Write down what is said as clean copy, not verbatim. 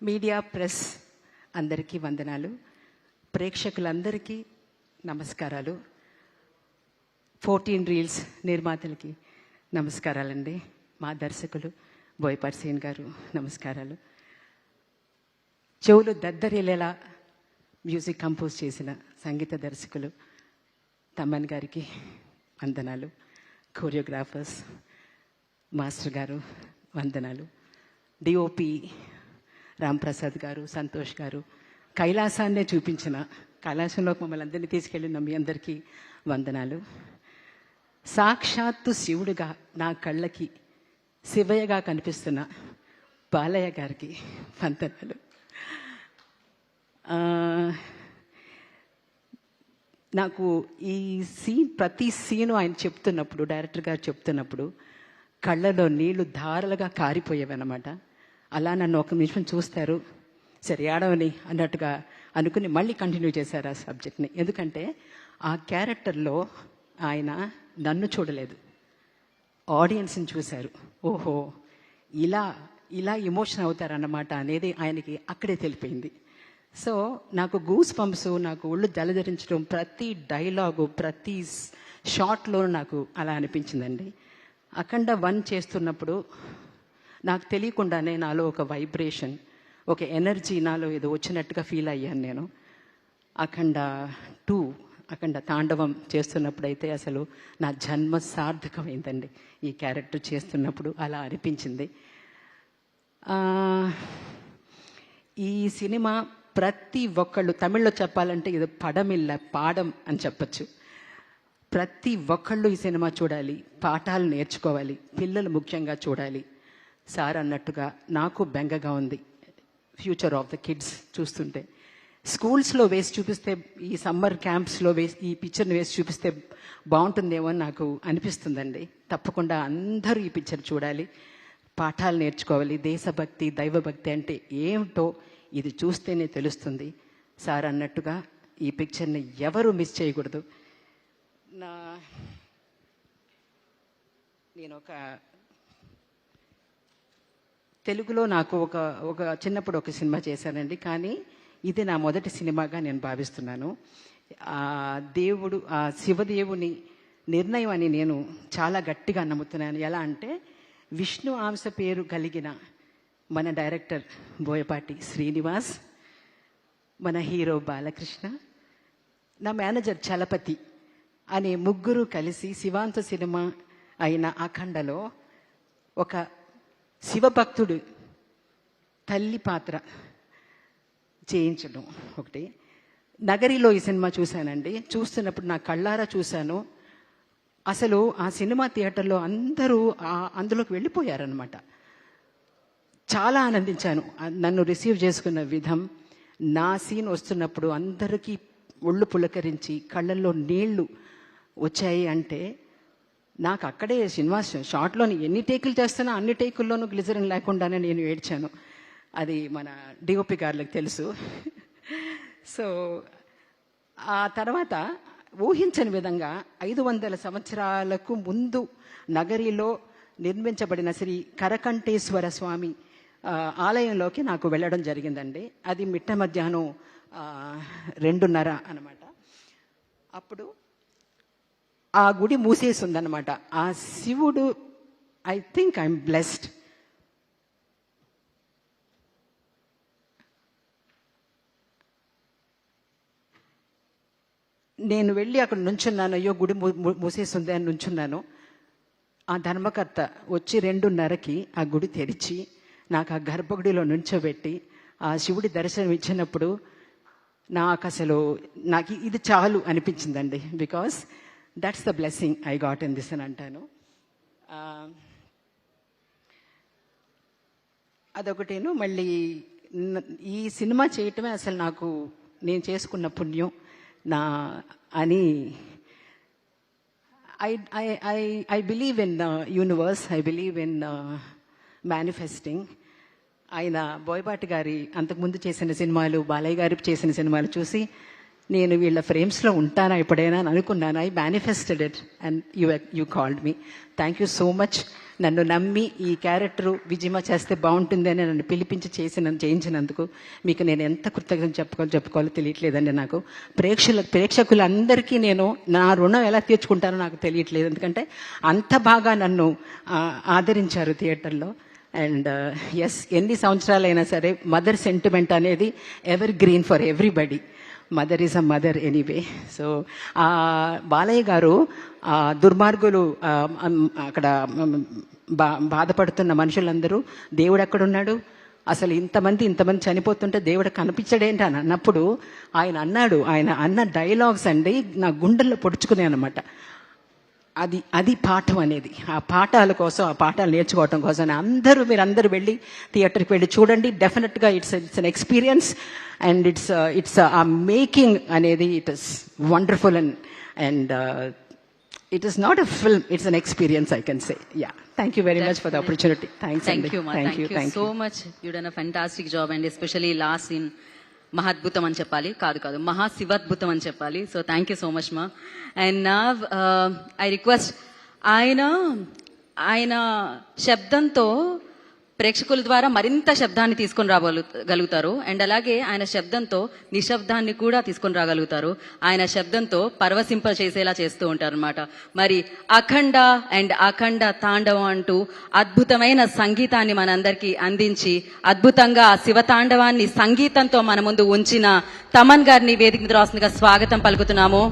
Media press అందరికీ వందనాలు. ప్రేక్షకులందరికీ నమస్కారాలు. 14 రీల్స్ నిర్మాతలకి నమస్కారాలండి. మా దర్శకులు బోయపాటి సీన్ గారు నమస్కారాలు. చెవులు దద్దరిల్లేలా మ్యూజిక్ కంపోజ్ చేసిన సంగీత దర్శకులు తమ్మన్ గారికి వందనాలు. కోరియోగ్రాఫర్స్ మాస్టర్ గారు వందనాలు. డిఓపి రాంప్రసాద్ గారు, సంతోష్ గారు, కైలాసాన్నే చూపించిన, కైలాసంలోకి మమ్మల్ని అందరినీ తీసుకెళ్ళిన మీ అందరికీ వందనాలు. సాక్షాత్తు శివుడుగా నా కళ్ళకి శివయ్యగా కనిపిస్తున్న బాలయ్య గారికి వందనాలు. నాకు ఈ ప్రతి సీను ఆయన చెప్తున్నప్పుడు, డైరెక్టర్ గారు చెప్తున్నప్పుడు కళ్ళలో నీళ్లు ధారలుగా కారిపోయేవన్నమాట. అలా నన్ను ఒక నిమిషం చూస్తారు, సరే ఏడవని అన్నట్టుగా అనుకుని మళ్ళీ కంటిన్యూ చేశారు ఆ సబ్జెక్ట్ని. ఎందుకంటే ఆ క్యారెక్టర్లో ఆయన నన్ను చూడలేదు, ఆడియన్స్ని చూశారు. ఓహో, ఇలా ఇలా ఎమోషన్ అవుతారన్నమాట అనేది ఆయనకి అక్కడే తెలిపోయింది. సో నాకు గూస్ పంప్స్, నాకు ఒళ్ళు జలధరించడం, ప్రతి డైలాగు, ప్రతి షాట్లో నాకు అలా అనిపించిందండి. అఖండ 1 చేస్తున్నప్పుడు నాకు తెలియకుండానే నాలో ఒక వైబ్రేషన్, ఒక ఎనర్జీ నాలో ఏదో వచ్చినట్టుగా ఫీల్ అయ్యాను నేను. అఖండ 2, అఖండ తాండవం చేస్తున్నప్పుడైతే అసలు నా జన్మ సార్థకమైందండి. ఈ క్యారెక్టర్ చేస్తున్నప్పుడు అలా అనిపించింది. ఈ సినిమా ప్రతి ఒక్కళ్ళు, తమిళ్లో చెప్పాలంటే ఇది పడమిల్ల పాడం అని చెప్పచ్చు. ప్రతి ఒక్కళ్ళు ఈ సినిమా చూడాలి, పాఠాలు నేర్చుకోవాలి, పిల్లలు ముఖ్యంగా చూడాలి. సార్ అన్నట్టుగా నాకు బెంగగా ఉంది ఫ్యూచర్ ఆఫ్ ద కిడ్స్ చూస్తుంటే. స్కూల్స్లో వేసి చూపిస్తే, ఈ సమ్మర్ క్యాంప్స్లో వేసి ఈ పిక్చర్ని వేసి చూపిస్తే బాగుంటుందేమో అని నాకు అనిపిస్తుందండి. తప్పకుండా అందరూ ఈ పిక్చర్ చూడాలి, పాఠాలు నేర్చుకోవాలి. దేశభక్తి, దైవభక్తి అంటే ఏమిటో ఇది చూస్తేనే తెలుస్తుంది. సార్ అన్నట్టుగా ఈ పిక్చర్ని ఎవరు మిస్ చేయకూడదు. నేను తెలుగులో నాకు ఒక చిన్నప్పుడు ఒక సినిమా చేశానండి, కానీ ఇది నా మొదటి సినిమాగా నేను భావిస్తున్నాను. దేవుడు, శివదేవుని నిర్ణయం అని నేను చాలా గట్టిగా నమ్ముతున్నాను. ఎలా అంటే, విష్ణు అంశ పేరు కలిగిన మన డైరెక్టర్ బోయపాటి శ్రీనివాస్, మన హీరో బాలకృష్ణ, నా మేనేజర్ చలపతి అనే ముగ్గురు కలిసి శివాంశ సినిమా అయిన అఖండలో ఒక శివభక్తుడు తల్లి పాత్ర చేయించడం ఒకటి. నగరిలో ఈ సినిమా చూశానండి. చూస్తున్నప్పుడు నా కళ్ళారా చూశాను. అసలు ఆ సినిమా థియేటర్లో అందరూ అందులోకి వెళ్ళిపోయారనమాట. చాలా ఆనందించాను. నన్ను రిసీవ్ చేసుకున్న విధం, నా సీన్ వస్తున్నప్పుడు అందరికీ ఒళ్ళు పులకరించి కళ్ళల్లో నీళ్లు వచ్చాయి. అంటే నాకు అక్కడే సినిమా షార్ట్లోని ఎన్ని టేకులు చేస్తున్నా అన్ని టేకుల్లోనూ గ్లిజరిన్ లేకుండానే నేను ఏడ్చాను. అది మన డిఓపి గారికి తెలుసు. సో ఆ తర్వాత ఊహించని విధంగా 500 సంవత్సరాలకు ముందు నగరిలో నిర్మించబడిన శ్రీ కరకంఠేశ్వర స్వామి ఆలయంలోకి నాకు వెళ్ళడం జరిగిందండి. అది మిట్ట మధ్యాహ్నం 2:30 అన్నమాట. అప్పుడు ఆ గుడి మూసేసి ఉందన్నమాట. ఆ శివుడు, ఐ థింక్ ఐఎమ్ బ్లెస్డ్. నేను వెళ్ళి అక్కడ నుంచున్నాను. అయ్యో, గుడి మూసేసి ఉంది అని నుంచున్నాను. ఆ ధర్మకర్త వచ్చి 2:30కి ఆ గుడి తెరిచి నాకు ఆ గర్భగుడిలో నుంచోబెట్టి ఆ శివుడి దర్శనం ఇచ్చినప్పుడు నాకు ఇది చాలు అనిపించిందండి. Because that's the blessing I got in this అని అంటాను. అదొకటేను. మళ్ళీ ఈ సినిమా చేయటమే అసలు నేను చేసుకున్న పుణ్యం అని. I believe in universe, I believe in manifesting. ఆయన బోయపాటి గారి అంతకుముందు చేసిన సినిమాలు, బాలయ్య గారి చేసిన సినిమాలు చూసి నేను వీళ్ళ ఫ్రేమ్స్లో ఉంటానా ఎప్పుడైనా అని అనుకున్నాను. I manifested it and you called me. Thank you so much. నన్ను నమ్మి ఈ క్యారెక్టరు విజయమ చేస్తే బాగుంటుంది అని నన్ను పిలిపించి చేయించినందుకు మీకు నేను ఎంత కృతజ్ఞత చెప్పుకోవాలో తెలియట్లేదండి నాకు. ప్రేక్షకులందరికీ నేను నా రుణం ఎలా తీర్చుకుంటానో నాకు తెలియట్లేదు. ఎందుకంటే అంత బాగా నన్ను ఆదరించారు థియేటర్లో. అండ్ ఎస్, ఎన్ని సంవత్సరాలైనా సరే మదర్ సెంటిమెంట్ అనేది ever green for everybody. Mother is a mother anyway. So Balayya గారు దుర్మార్గులు అక్కడ బాధపడుతున్న మనుషులందరూ దేవుడు ఎక్కడున్నాడు, అసలు ఇంతమంది చనిపోతుంటే దేవుడు కనిపించడేంటి అని అన్నప్పుడు ఆయన అన్నాడు, ఆయన అన్న డైలాగ్స్ అండి నా గుండెల్లో పొడుచుకునే అనమాట. అది పాఠం అనేది. ఆ పాఠాల కోసం, ఆ పాఠాలు నేర్చుకోవటం కోసం మీరందరూ వెళ్ళి థియేటర్కి వెళ్ళి చూడండి. డెఫినెట్గా it's an experience and it's ఆ మేకింగ్ అనేది it is wonderful and it is not a film, it's an experience, I can say. Yeah, thank you very much for the opportunity. Thanks. Thank you, ma. Thank you so much. You done a fantastic job, and especially last scene మహాద్భుతం అని చెప్పాలి, కాదు మహాశివాద్భుతం అని చెప్పాలి. So thank you so much మా. And నా I request, ఆయన శబ్దంతో ప్రేక్షకుల ద్వారా మరింత శబ్దాన్ని తీసుకొని రాగలుగుతారు. అండ్ అలాగే ఆయన శబ్దంతో నిశ్శబ్దాన్ని కూడా తీసుకొని రాగలుగుతారు. ఆయన శబ్దంతో పరవశింప చేసేలా చేస్తూ ఉంటారు అనమాట. మరి అఖండ అండ్ అఖండ తాండవం అంటూ అద్భుతమైన సంగీతాన్ని మనందరికీ అందించి అద్భుతంగా శివతాండవాన్ని సంగీతంతో మన ముందు ఉంచిన తమన్ గారిని వేదిక మీద రాస్తుందిగా స్వాగతం పలుకుతున్నాము.